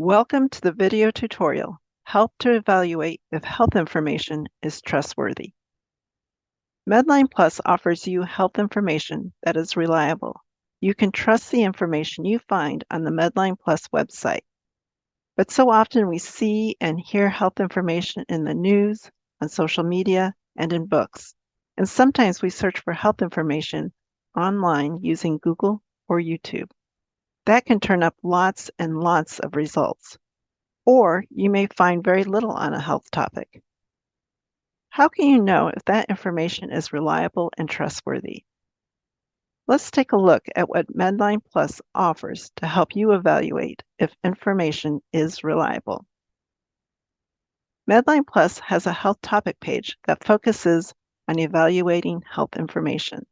Welcome to the video tutorial, Help to Evaluate if Health Information is Trustworthy. MedlinePlus offers you health information that is reliable. You can trust the information you find on the MedlinePlus website. But so often we see and hear health information in the news, on social media, and in books. And sometimes we search for health information online using Google or YouTube. That can turn up lots and lots of results. Or you may find very little on a health topic. How can you know if that information is reliable and trustworthy? Let's take a look at what MedlinePlus offers to help you evaluate if information is reliable. MedlinePlus has a health topic page that focuses on evaluating health information.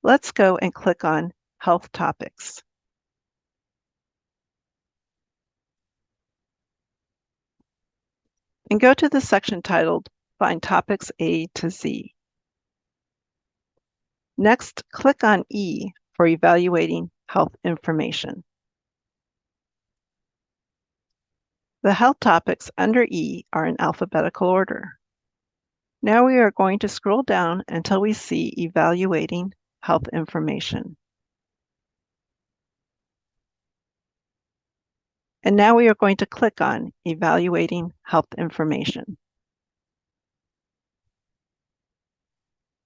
Let's go and click on Health Topics. And go to the section titled Find Topics A to Z. Next, click on E for Evaluating Health Information. The health topics under E are in alphabetical order. Now we are going to scroll down until we see Evaluating Health Information. And now we are going to click on Evaluating Health Information.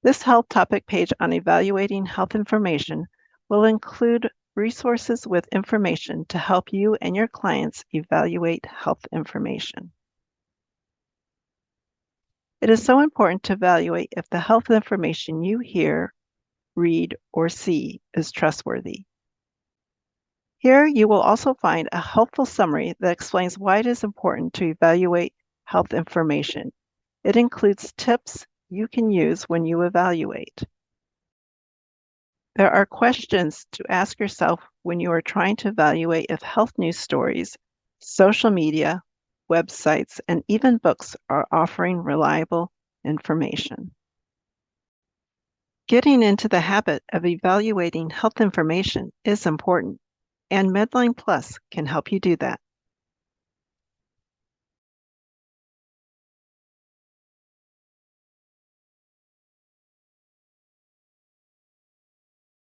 This health topic page on evaluating health information will include resources with information to help you and your clients evaluate health information. It is so important to evaluate if the health information you hear, read, or see is trustworthy. Here you will also find a helpful summary that explains why it is important to evaluate health information. It includes tips you can use when you evaluate. There are questions to ask yourself when you are trying to evaluate if health news stories, social media, websites, and even books are offering reliable information. Getting into the habit of evaluating health information is important, and MedlinePlus can help you do that.